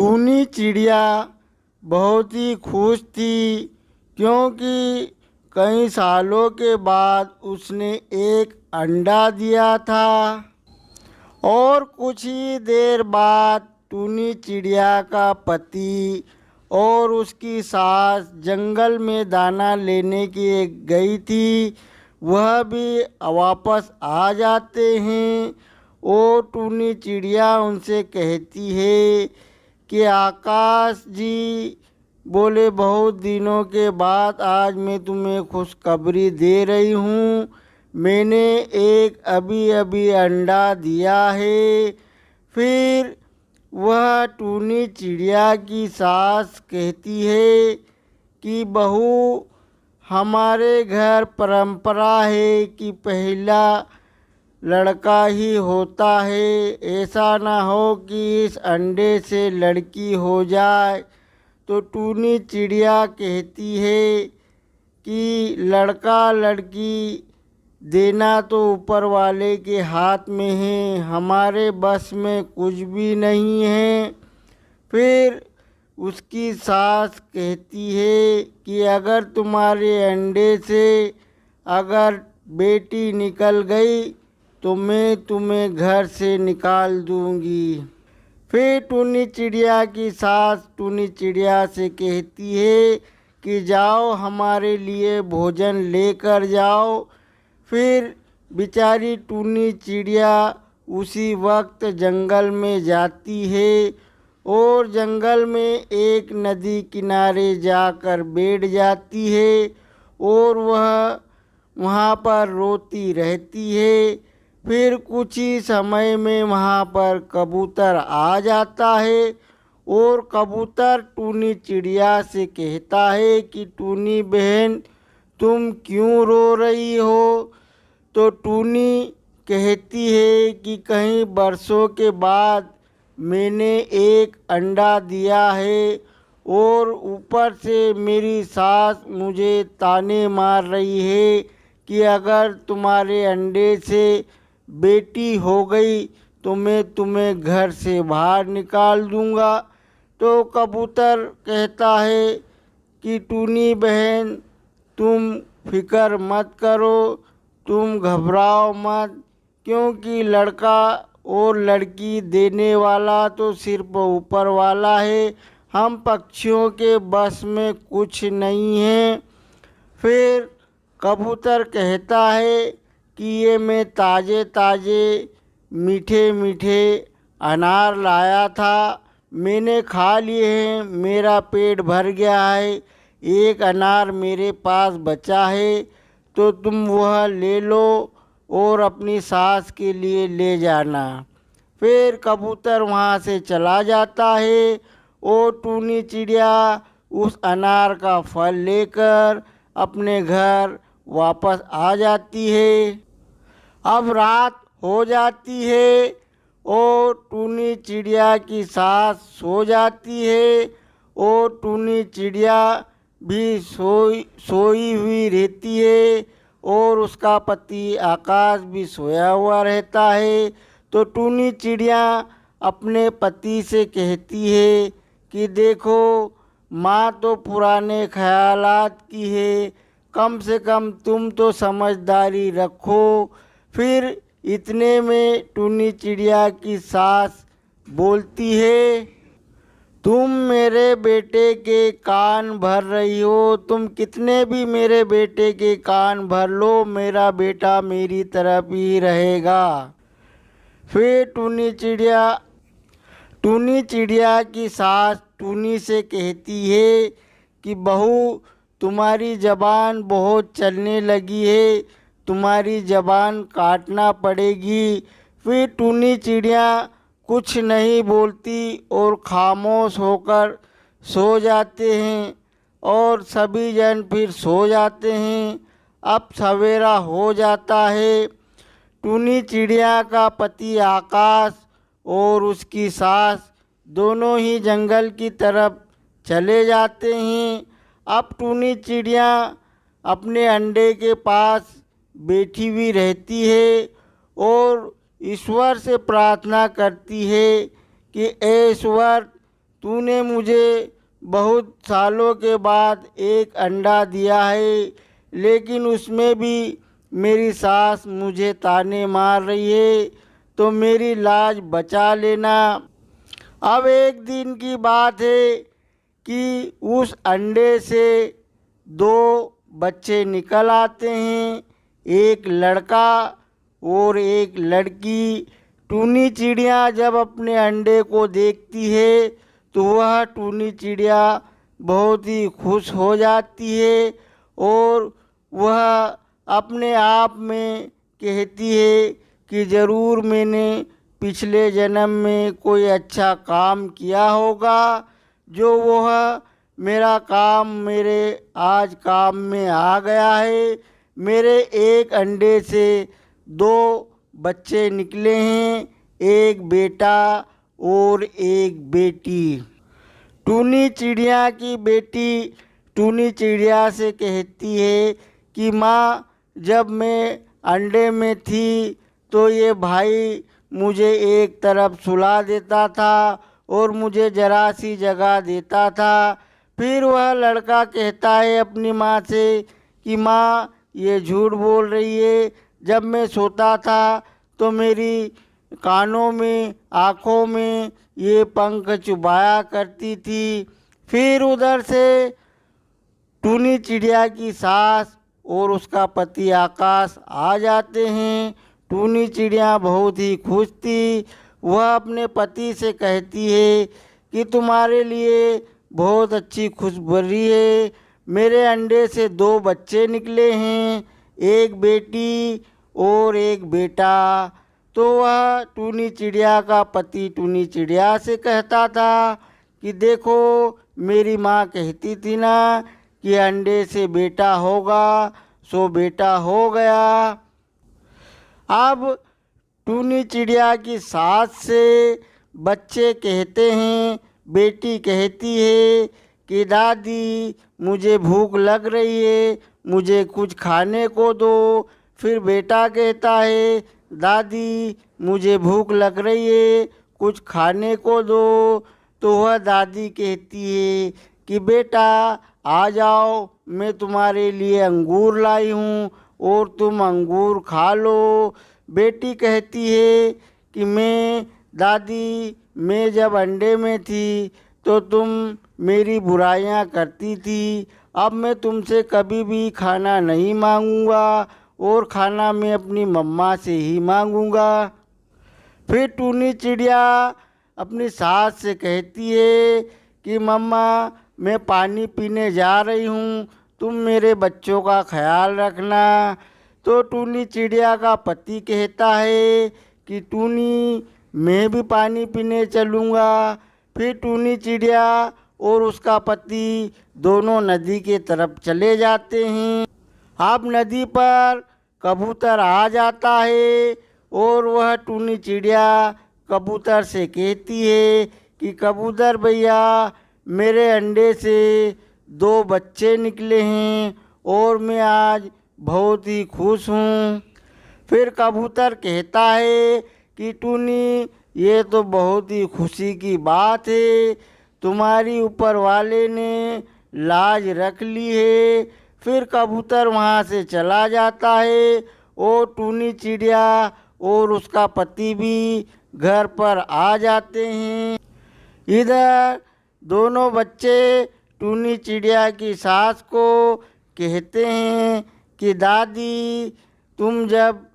टूनी चिड़िया बहुत ही खुश थी क्योंकि कई सालों के बाद उसने एक अंडा दिया था। और कुछ ही देर बाद टूनी चिड़िया का पति और उसकी सास जंगल में दाना लेने के गई थी। वह भी वापस आ जाते हैं और टूनी चिड़िया उनसे कहती है कि आकाश जी बोले, बहुत दिनों के बाद आज मैं तुम्हें खुशखबरी दे रही हूँ। मैंने एक अभी अभी अंडा दिया है। फिर वह टूनी चिड़िया की सास कहती है कि बहू, हमारे घर परंपरा है कि पहला लड़का ही होता है। ऐसा ना हो कि इस अंडे से लड़की हो जाए। तो टूनी चिड़िया कहती है कि लड़का लड़की देना तो ऊपर वाले के हाथ में है, हमारे बस में कुछ भी नहीं है। फिर उसकी सास कहती है कि अगर तुम्हारे अंडे से अगर बेटी निकल गई तो मैं तुम्हें घर से निकाल दूंगी। फिर टूनी चिड़िया की सास टूनी चिड़िया से कहती है कि जाओ हमारे लिए भोजन लेकर जाओ। फिर बेचारी टूनी चिड़िया उसी वक्त जंगल में जाती है और जंगल में एक नदी किनारे जाकर बैठ जाती है और वह वहाँ पर रोती रहती है। फिर कुछ ही समय में वहाँ पर कबूतर आ जाता है और कबूतर टूनी चिड़िया से कहता है कि टूनी बहन, तुम क्यों रो रही हो? तो टूनी कहती है कि कई बरसों के बाद मैंने एक अंडा दिया है और ऊपर से मेरी सास मुझे ताने मार रही है कि अगर तुम्हारे अंडे से बेटी हो गई तो मैं तुम्हें घर से बाहर निकाल दूंगा। तो कबूतर कहता है कि टूनी बहन, तुम फिक्र मत करो, तुम घबराओ मत, क्योंकि लड़का और लड़की देने वाला तो सिर्फ ऊपर वाला है, हम पक्षियों के बस में कुछ नहीं है। फिर कबूतर कहता है कि ये मैं ताज़े ताज़े मीठे मीठे अनार लाया था, मैंने खा लिए हैं, मेरा पेट भर गया है। एक अनार मेरे पास बचा है तो तुम वह ले लो और अपनी सास के लिए ले जाना। फिर कबूतर वहाँ से चला जाता है और टूनी चिड़िया उस अनार का फल लेकर अपने घर वापस आ जाती है। अब रात हो जाती है और टूनी चिड़िया की सास सो जाती है और टूनी चिड़िया भी सोई हुई रहती है और उसका पति आकाश भी सोया हुआ रहता है। तो टूनी चिड़िया अपने पति से कहती है कि देखो, माँ तो पुराने ख्यालात की है, कम से कम तुम तो समझदारी रखो। फिर इतने में टूनी चिड़िया की सास बोलती है, तुम मेरे बेटे के कान भर रही हो, तुम कितने भी मेरे बेटे के कान भर लो, मेरा बेटा मेरी तरफ ही रहेगा। फिर टूनी चिड़िया की सास टूनी से कहती है कि बहू, तुम्हारी ज़बान बहुत चलने लगी है, तुम्हारी ज़बान काटना पड़ेगी। फिर टूनी चिड़िया कुछ नहीं बोलती और खामोश होकर सो जाते हैं और सभी जन फिर सो जाते हैं। अब सवेरा हो जाता है। टूनी चिड़िया का पति आकाश और उसकी सास दोनों ही जंगल की तरफ चले जाते हैं। अब टूनी चिड़िया अपने अंडे के पास बैठी हुई रहती है और ईश्वर से प्रार्थना करती है कि ऐ ईश्वर, तूने मुझे बहुत सालों के बाद एक अंडा दिया है, लेकिन उसमें भी मेरी सास मुझे ताने मार रही है, तो मेरी लाज बचा लेना। अब एक दिन की बात है कि उस अंडे से दो बच्चे निकल आते हैं, एक लड़का और एक लड़की। टूनी चिड़िया जब अपने अंडे को देखती है तो वह टूनी चिड़िया बहुत ही खुश हो जाती है और वह अपने आप में कहती है कि ज़रूर मैंने पिछले जन्म में कोई अच्छा काम किया होगा, जो वह मेरा काम मेरे आज काम में आ गया है। मेरे एक अंडे से दो बच्चे निकले हैं, एक बेटा और एक बेटी। टूनी चिड़िया की बेटी टूनी चिड़िया से कहती है कि माँ, जब मैं अंडे में थी तो ये भाई मुझे एक तरफ सुला देता था और मुझे ज़रा सी जगह देता था। फिर वह लड़का कहता है अपनी माँ से कि माँ, ये झूठ बोल रही है, जब मैं सोता था तो मेरी कानों में आँखों में ये पंख चुभाया करती थी। फिर उधर से टूनी चिड़िया की सास और उसका पति आकाश आ जाते हैं। टूनी चिड़िया बहुत ही खुश थी। वह अपने पति से कहती है कि तुम्हारे लिए बहुत अच्छी खुशखबरी है, मेरे अंडे से दो बच्चे निकले हैं, एक बेटी और एक बेटा। तो वह टूनी चिड़िया का पति टूनी चिड़िया से कहता था कि देखो, मेरी माँ कहती थी ना कि अंडे से बेटा होगा, सो बेटा हो गया। अब टूनी चिड़िया की सास से बच्चे कहते हैं, बेटी कहती है कि दादी, मुझे भूख लग रही है, मुझे कुछ खाने को दो। फिर बेटा कहता है, दादी, मुझे भूख लग रही है, कुछ खाने को दो। तो वह दादी कहती है कि बेटा आ जाओ, मैं तुम्हारे लिए अंगूर लाई हूँ और तुम अंगूर खा लो। बेटी कहती है कि दादी, मैं जब अंडे में थी तो तुम मेरी बुराइयां करती थी, अब मैं तुमसे कभी भी खाना नहीं मांगूंगा और खाना मैं अपनी मम्मा से ही मांगूंगा। फिर टूनी चिड़िया अपनी सास से कहती है कि मम्मा, मैं पानी पीने जा रही हूँ, तुम मेरे बच्चों का ख्याल रखना। तो टूनी चिड़िया का पति कहता है कि टूनी, मैं भी पानी पीने चलूँगा। फिर टूनी चिड़िया और उसका पति दोनों नदी के तरफ चले जाते हैं। अब नदी पर कबूतर आ जाता है और वह टूनी चिड़िया कबूतर से कहती है कि कबूतर भैया, मेरे अंडे से दो बच्चे निकले हैं और मैं आज बहुत ही खुश हूँ। फिर कबूतर कहता है कि टूनी, ये तो बहुत ही खुशी की बात है, तुम्हारी ऊपर वाले ने लाज रख ली है। फिर कबूतर वहाँ से चला जाता है और टूनी चिड़िया और उसका पति भी घर पर आ जाते हैं। इधर दोनों बच्चे टूनी चिड़िया की सास को कहते हैं कि दादी, तुम जब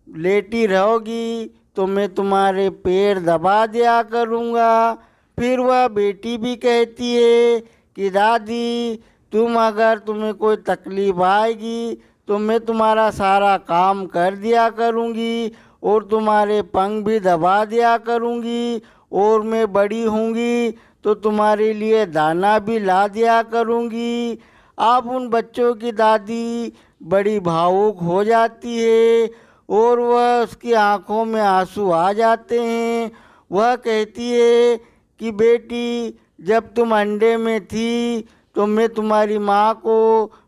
लेटी रहोगी तो मैं तुम्हारे पैर दबा दिया करूँगा। फिर वह बेटी भी कहती है कि दादी, तुम्हें कोई तकलीफ़ आएगी तो मैं तुम्हारा सारा काम कर दिया करूँगी और तुम्हारे पंख भी दबा दिया करूँगी, और मैं बड़ी होंगी तो तुम्हारे लिए दाना भी ला दिया करूँगी। अब उन बच्चों की दादी बड़ी भावुक हो जाती है और वह उसकी आंखों में आंसू आ जाते हैं। वह कहती है कि बेटी, जब तुम अंडे में थी तो मैं तुम्हारी माँ को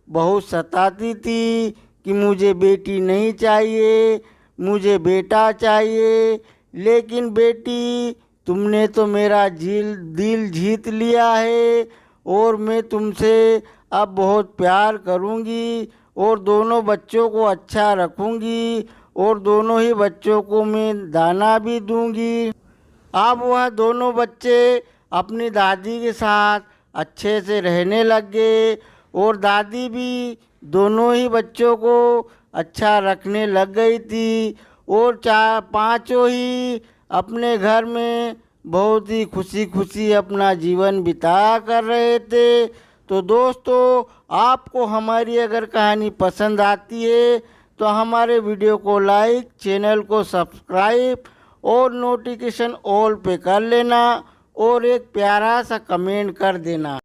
बहुत सताती थी कि मुझे बेटी नहीं चाहिए, मुझे बेटा चाहिए। लेकिन बेटी, तुमने तो मेरा दिल जीत लिया है और मैं तुमसे अब बहुत प्यार करूँगी और दोनों बच्चों को अच्छा रखूँगी और दोनों ही बच्चों को मैं दाना भी दूँगी। अब वह दोनों बच्चे अपनी दादी के साथ अच्छे से रहने लग गए और दादी भी दोनों ही बच्चों को अच्छा रखने लग गई थी और पांचों ही अपने घर में बहुत ही खुशी खुशी अपना जीवन बिताया कर रहे थे। तो दोस्तों, आपको हमारी अगर कहानी पसंद आती है तो हमारे वीडियो को लाइक, चैनल को सब्सक्राइब और नोटिफिकेशन ऑल पे कर लेना और एक प्यारा सा कमेंट कर देना।